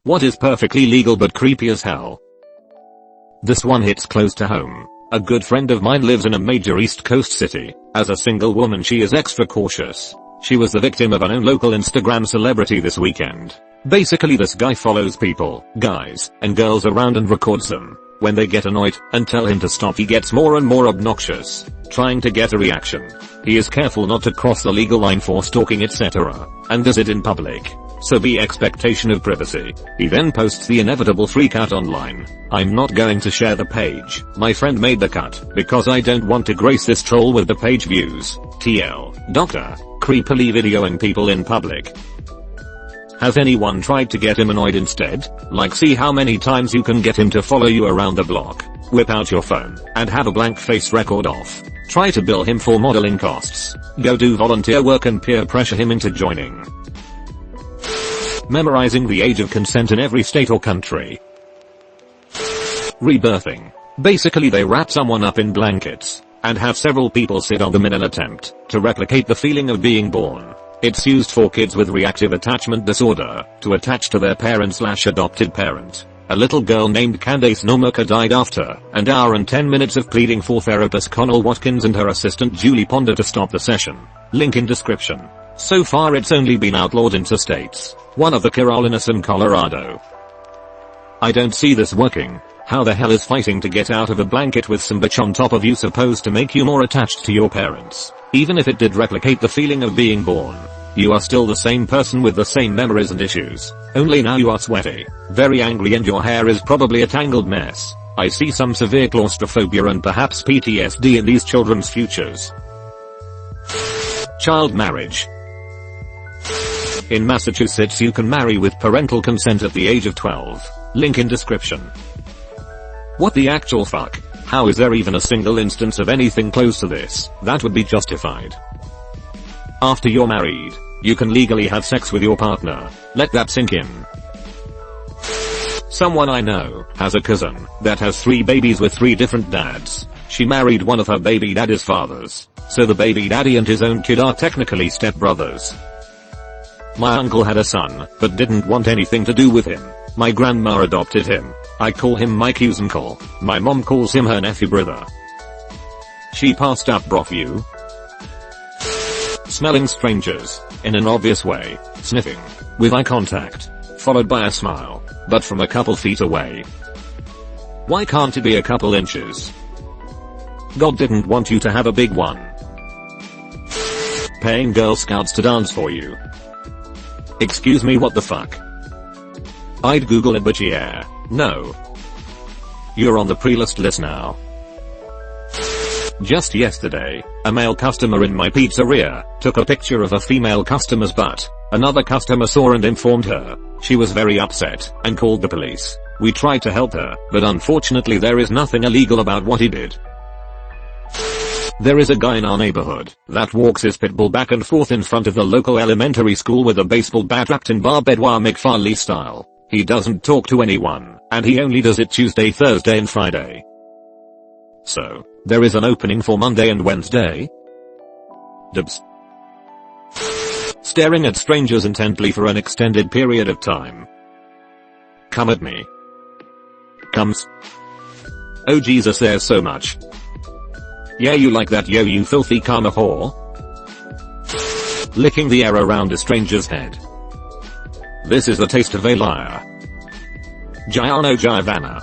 What is perfectly legal but creepy as hell? This one hits close to home. A good friend of mine lives in a major East Coast city. As a single woman, she is extra cautious. She was the victim of an unknown local Instagram celebrity this weekend. Basically, this guy follows people, guys, and girls around and records them. When they get annoyed and tell him to stop, he gets more and more obnoxious, trying to get a reaction. He is careful not to cross the legal line for stalking, etc., and does it in public. So be expectation of privacy. He then posts the inevitable freak out online. I'm not going to share the page. My friend made the cut because I don't want to grace this troll with the page views. TL. Doctor. Creepily videoing people in public. Has anyone tried to get him annoyed instead? Like, see how many times you can get him to follow you around the block. Whip out your phone and have a blank face record off. Try to bill him for modeling costs. Go do volunteer work and peer pressure him into joining. Memorizing the age of consent in every state or country. Rebirthing. Basically, they wrap someone up in blankets and have several people sit on them in an attempt to replicate the feeling of being born. It's used for kids with reactive attachment disorder to attach to their parent/adopted parent. A little girl named Candace Nomaka died after an hour and 10 minutes of pleading for therapist Connell Watkins and her assistant Julie Ponder to stop the session. Link in description. So far it's only been outlawed in 2 states. One of the Carolinas and Colorado. I don't see this working. How the hell is fighting to get out of a blanket with some bitch on top of you supposed to make you more attached to your parents? Even if it did replicate the feeling of being born, you are still the same person with the same memories and issues. Only now you are sweaty, very angry, and your hair is probably a tangled mess. I see some severe claustrophobia and perhaps PTSD in these children's futures. Child marriage. In Massachusetts, you can marry with parental consent at the age of 12. Link in description. What the actual fuck? How is there even a single instance of anything close to this that would be justified? After you're married, you can legally have sex with your partner. Let that sink in. Someone I know has a cousin that has 3 babies with 3 different dads. She married one of her baby daddy's fathers, so the baby daddy and his own kid are technically stepbrothers. My uncle had a son, but didn't want anything to do with him. My grandma adopted him. I call him my cousin-uncle. My mom calls him her nephew brother. She passed up broth view. Smelling strangers, in an obvious way, sniffing, with eye contact, followed by a smile, but from a couple feet away. Why can't it be a couple inches? God didn't want you to have a big one. Paying Girl Scouts to dance for you. Excuse me, what the fuck? I'd Google it, but yeah, no. You're on the pre-list list now. Just yesterday, a male customer in my pizzeria took a picture of a female customer's butt. Another customer saw and informed her. She was very upset and called the police. We tried to help her, but unfortunately there is nothing illegal about what he did. There is a guy in our neighborhood that walks his pit bull back and forth in front of the local elementary school with a baseball bat wrapped in Barbedwire McFarley style. He doesn't talk to anyone, and he only does it Tuesday, Thursday and Friday. So, there is an opening for Monday and Wednesday? Dibs. Staring at strangers intently for an extended period of time. Come at me. Comes. Oh Jesus, there's so much. Yeah, you like that, yo, you filthy karma whore? Licking the air around a stranger's head. This is the taste of a liar. Giano Giovanna.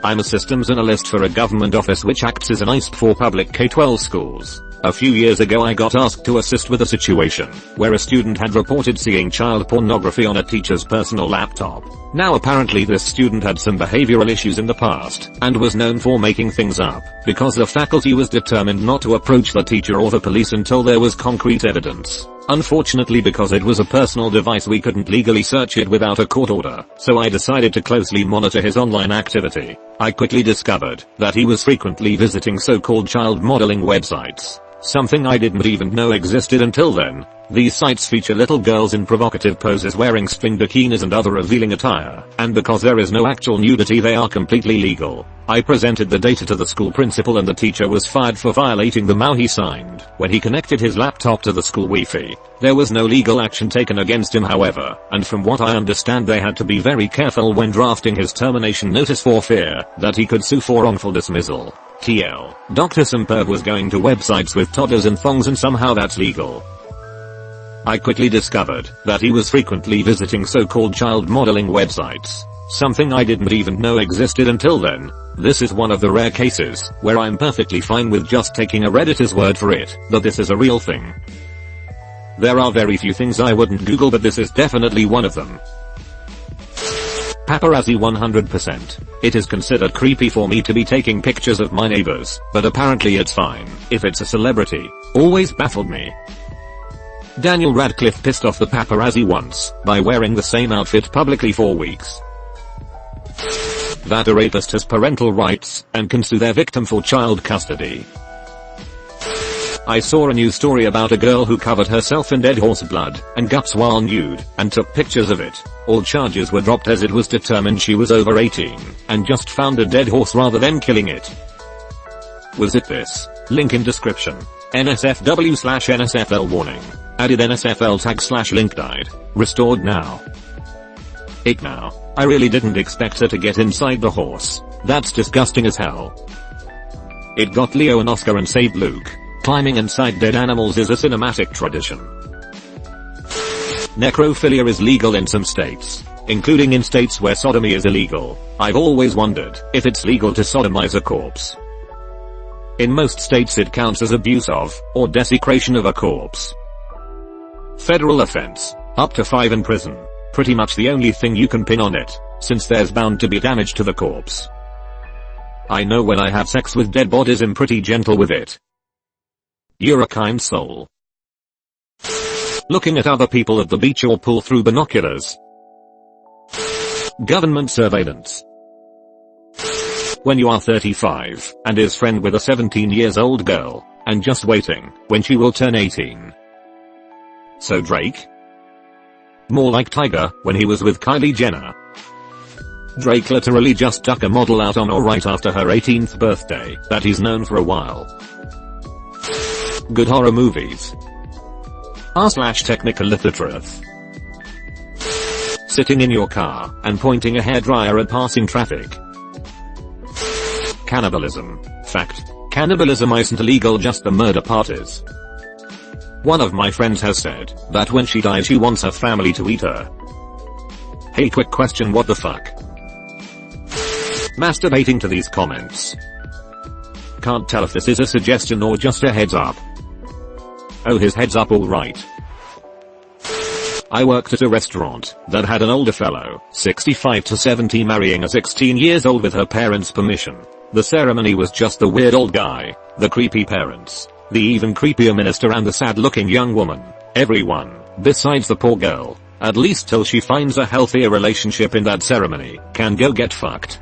I'm a systems analyst for a government office which acts as an ISP for public K-12 schools. A few years ago I got asked to assist with a situation where a student had reported seeing child pornography on a teacher's personal laptop. Now apparently this student had some behavioral issues in the past and was known for making things up because the faculty was determined not to approach the teacher or the police until there was concrete evidence. Unfortunately, because it was a personal device, we couldn't legally search it without a court order, so I decided to closely monitor his online activity. I quickly discovered that he was frequently visiting so-called child modeling websites, something I didn't even know existed until then. These sites feature little girls in provocative poses wearing string bikinis and other revealing attire, and because there is no actual nudity they are completely legal. I presented the data to the school principal and the teacher was fired for violating the MAU he signed when he connected his laptop to the school Wi-Fi. There was no legal action taken against him however, and from what I understand they had to be very careful when drafting his termination notice for fear that he could sue for wrongful dismissal. TL. Dr. Simperb was going to websites with toddlers and thongs and somehow that's legal. I quickly discovered that he was frequently visiting so-called child modeling websites. Something I didn't even know existed until then. This is one of the rare cases where I'm perfectly fine with just taking a Redditor's word for it that this is a real thing. There are very few things I wouldn't Google but this is definitely one of them. Paparazzi 100%. It is considered creepy for me to be taking pictures of my neighbors, but apparently it's fine if it's a celebrity. Always baffled me. Daniel Radcliffe pissed off the paparazzi once by wearing the same outfit publicly for weeks. That a rapist has parental rights and can sue their victim for child custody. I saw a news story about a girl who covered herself in dead horse blood and guts while nude and took pictures of it. All charges were dropped as it was determined she was over 18 and just found a dead horse rather than killing it. Was it this? Link in description. NSFW/NSFL warning. Added NSFL tag /link died. Restored now. Ick now. I really didn't expect her to get inside the horse. That's disgusting as hell. It got Leo an Oscar and saved Luke. Climbing inside dead animals is a cinematic tradition. Necrophilia is legal in some states, including in states where sodomy is illegal. I've always wondered if it's legal to sodomize a corpse. In most states it counts as abuse of, or desecration of a corpse. Federal offense. Up to 5 in prison. Pretty much the only thing you can pin on it, since there's bound to be damage to the corpse. I know when I have sex with dead bodies I'm pretty gentle with it. You're a kind soul. Looking at other people at the beach or pool through binoculars. Government surveillance. When you are 35 and is friend with a 17-years-old girl and just waiting when she will turn 18. So Drake? More like Tiger when he was with Kylie Jenner. Drake literally just took a model out on or right after her 18th birthday that he's known for a while. Good horror movies. r/technical literature. Sitting in your car and pointing a hairdryer at passing traffic. Cannibalism. Fact. Cannibalism isn't illegal, just the murder part is. One of my friends has said that when she dies she wants her family to eat her. Hey, quick question, what the fuck? Masturbating to these comments. Can't tell if this is a suggestion or just a heads up. Oh, his heads up, alright. I worked at a restaurant that had an older fellow, 65 to 70, marrying a 16-years-old with her parents' permission. The ceremony was just the weird old guy, the creepy parents, the even creepier minister and the sad-looking young woman. Everyone, besides the poor girl, at least till she finds a healthier relationship in that ceremony, can go get fucked.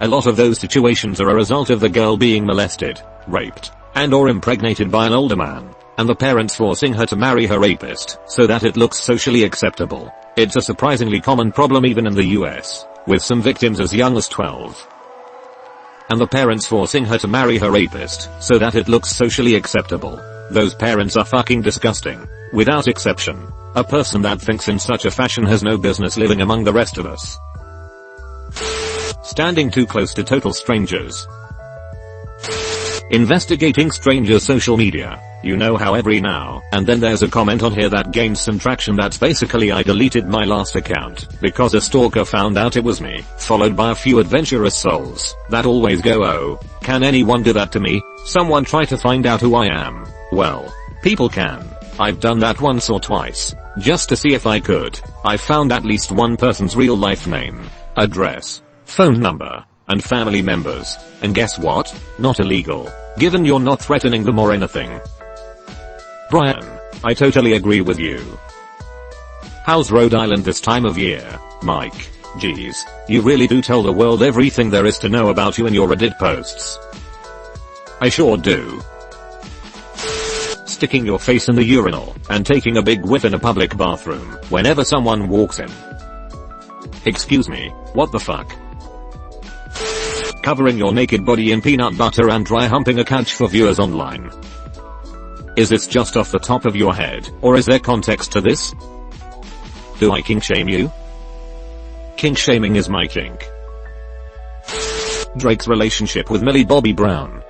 A lot of those situations are a result of the girl being molested, raped, and or impregnated by an older man, and the parents forcing her to marry her rapist so that it looks socially acceptable. It's a surprisingly common problem even in the US, with some victims as young as 12. And the parents forcing her to marry her rapist so that it looks socially acceptable. Those parents are fucking disgusting. Without exception. A person that thinks in such a fashion has no business living among the rest of us. Standing too close to total strangers. Investigating strangers' social media. You know how every now and then there's a comment on here that gains some traction. That's basically I deleted my last account because a stalker found out it was me, followed by a few adventurous souls that always go, oh, can anyone do that to me? Someone try to find out who I am. Well, people can. I've done that once or twice, just to see if I could. I found at least one person's real life name, address, phone number, and family members. And guess what? Not illegal, given you're not threatening them or anything. Brian, I totally agree with you. How's Rhode Island this time of year? Mike, geez, you really do tell the world everything there is to know about you in your Reddit posts. I sure do. Sticking your face in the urinal and taking a big whiff in a public bathroom whenever someone walks in. Excuse me, what the fuck? Covering your naked body in peanut butter and dry humping a couch for viewers online. Is this just off the top of your head, or is there context to this? Do I kink shame you? Kink shaming is my kink. Drake's relationship with Millie Bobby Brown.